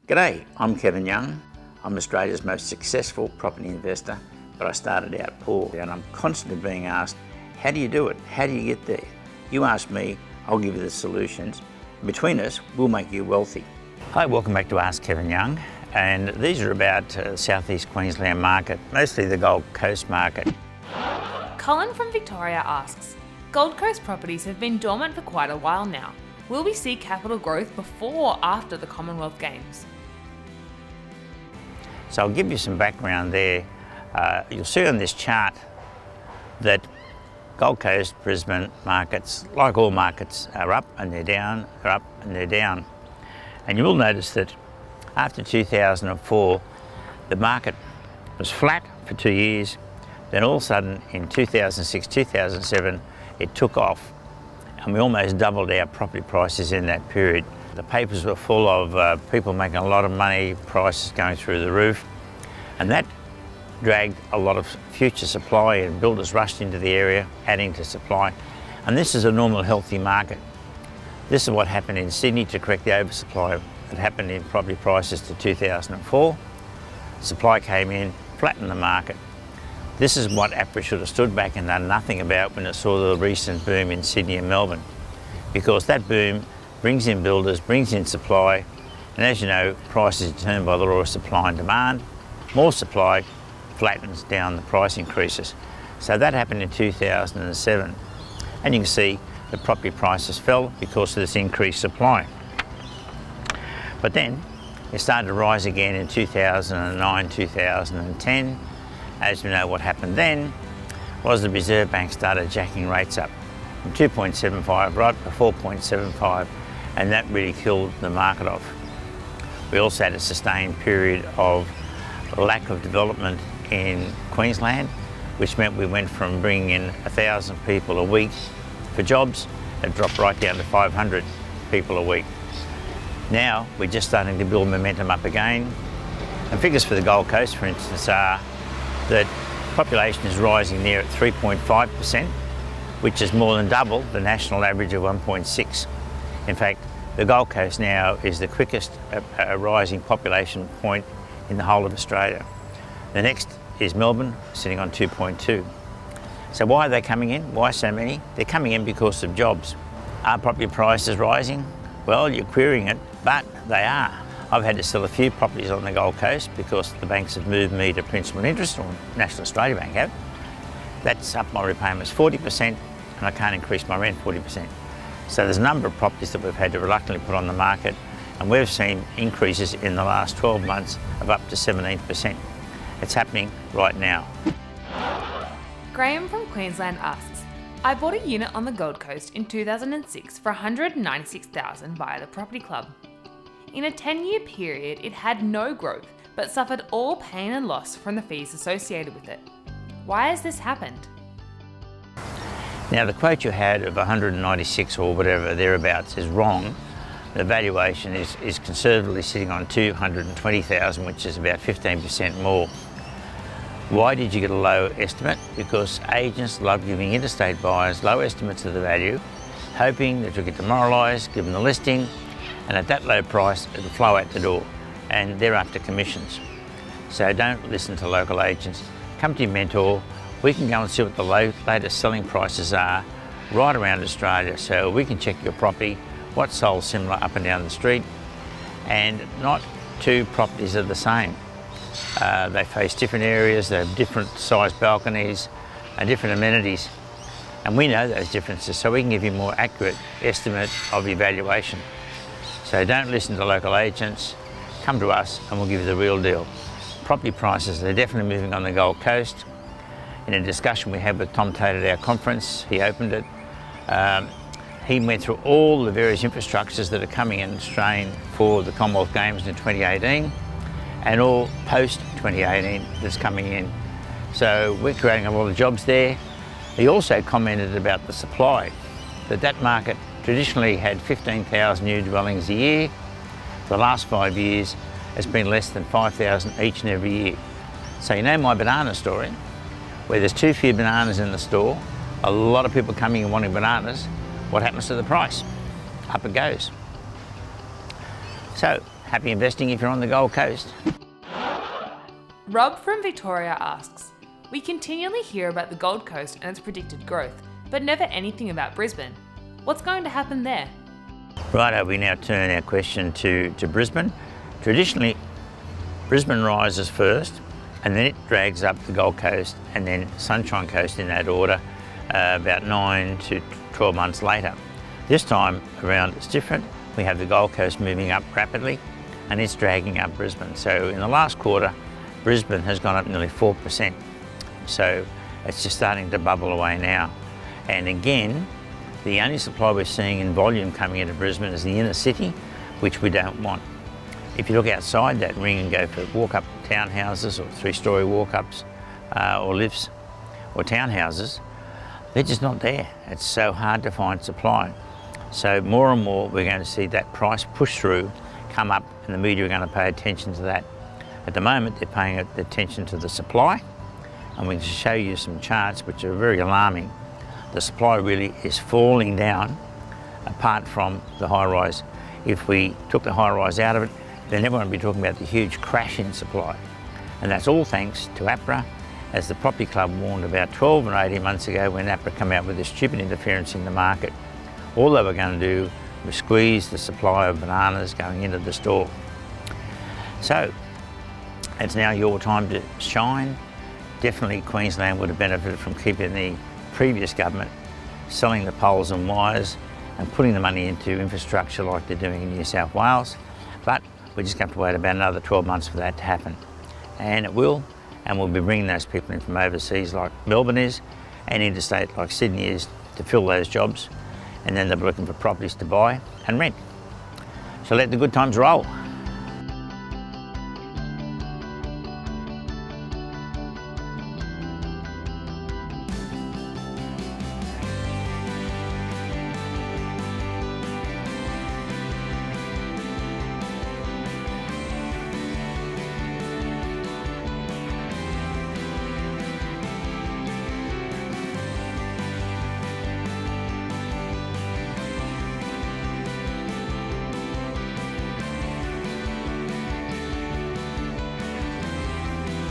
G'day, I'm Kevin Young. I'm Australia's most successful property investor, but I started out poor and I'm constantly being asked, how do you do it? How do you get there? You ask me, I'll give you the solutions. Between us, we'll make you wealthy. Hi, welcome back to Ask Kevin Young, and these are about Southeast Queensland market, mostly the Gold Coast market. Colin from Victoria asks, Gold Coast properties have been dormant for quite a while now. Will we see capital growth before or after the Commonwealth Games? So I'll give you some background there. You'll see on this chart that Gold Coast, Brisbane markets, like all markets, are up and they're down, are up and they're down. And you will notice that after 2004, the market was flat for 2 years. Then all of a sudden in 2006, 2007, it took off. And we almost doubled our property prices in that period. The papers were full of people making a lot of money, prices going through the roof, and that dragged a lot of future supply, and builders rushed into the area, adding to supply. And this is a normal, healthy market. This is what happened in Sydney to correct the oversupply that happened in property prices to 2004. Supply came in, flattened the market. This is what APRA should have stood back and done nothing about when it saw the recent boom in Sydney and Melbourne, because that boom brings in builders, brings in supply, and as you know, price is determined by the law of supply and demand. More supply flattens down the price increases. So that happened in 2007, and you can see the property prices fell because of this increased supply. But then it started to rise again in 2009, 2010. As we know, what happened then was the Reserve Bank started jacking rates up from 2.75 right to 4.75, and that really killed the market off. We also had a sustained period of lack of development in Queensland, which meant we went from bringing in 1,000 people a week for jobs, it dropped right down to 500 people a week. Now we're just starting to build momentum up again, and figures for the Gold Coast, for instance, are that population is rising there at 3.5%, which is more than double the national average of 1.6. In fact, the Gold Coast now is the quickest rising population point in the whole of Australia. The next is Melbourne, sitting on 2.2. So why are they coming in? Why so many? They're coming in because of jobs. Are property prices rising? Well, you're querying it, but they are. I've had to sell a few properties on the Gold Coast because the banks have moved me to principal interest, or National Australia Bank have. That's up my repayments 40%, and I can't increase my rent 40%. So there's a number of properties that we've had to reluctantly put on the market, and we've seen increases in the last 12 months of up to 17%. It's happening right now. Graham from Queensland asks, I bought a unit on the Gold Coast in 2006 for $196,000 via the Property Club. In a 10-year period, it had no growth, but suffered all pain and loss from the fees associated with it. Why has this happened? Now, the quote you had of 196 or whatever thereabouts is wrong. The valuation is conservatively sitting on 220,000, which is about 15% more. Why did you get a low estimate? Because agents love giving interstate buyers low estimates of the value, hoping that you'll get demoralised, give them the listing, and at that low price, it'll flow out the door, and they're after commissions. So don't listen to local agents. Come to your mentor. We can go and see what the latest selling prices are right around Australia, so we can check your property, what's sold similar up and down the street, and not two properties are the same. They face different areas, they have different sized balconies and different amenities, and we know those differences, so we can give you a more accurate estimate of evaluation. So don't listen to local agents, come to us and we'll give you the real deal. Property prices, they're definitely moving on the Gold Coast. In a discussion we had with Tom Tate at our conference, he opened it. He went through all the various infrastructures that are coming in Australia for the Commonwealth Games in 2018 and all post 2018 that's coming in. So we're creating a lot of jobs there. He also commented about the supply, that market traditionally had 15,000 new dwellings a year. For the last 5 years, it's been less than 5,000 each and every year. So you know my banana story, where there's too few bananas in the store, a lot of people coming and wanting bananas, what happens to the price? Up it goes. So happy investing if you're on the Gold Coast. Rob from Victoria asks, we continually hear about the Gold Coast and its predicted growth, but never anything about Brisbane. What's going to happen there? Righto, we now turn our question to Brisbane. Traditionally, Brisbane rises first, and then it drags up the Gold Coast and then Sunshine Coast in that order about 9 to 12 months later. This time around it's different. We have the Gold Coast moving up rapidly and it's dragging up Brisbane. So in the last quarter, Brisbane has gone up nearly 4%. So it's just starting to bubble away now. And again, the only supply we're seeing in volume coming into Brisbane is the inner city, which we don't want. If you look outside that ring and go for walk-up townhouses or 3-storey walk-ups or lifts or townhouses, they're just not there. It's so hard to find supply. So more and more we're going to see that price push through come up, and the media are going to pay attention to that. At the moment they're paying attention to the supply, and we can show you some charts which are very alarming. The supply really is falling down apart from the high rise. If we took the high rise out of it, then everyone would be talking about the huge crash in supply. And that's all thanks to APRA, as the Property Club warned about 12 and 18 months ago when APRA came out with this stupid interference in the market. All they were going to do was squeeze the supply of bananas going into the store. So it's now your time to shine. Definitely Queensland would have benefited from keeping the previous government selling the poles and wires and putting the money into infrastructure like they're doing in New South Wales. But we're just going to have to wait about another 12 months for that to happen. And it will, and we'll be bringing those people in from overseas like Melbourne is, and interstate like Sydney is, to fill those jobs. And then they'll be looking for properties to buy and rent. So let the good times roll.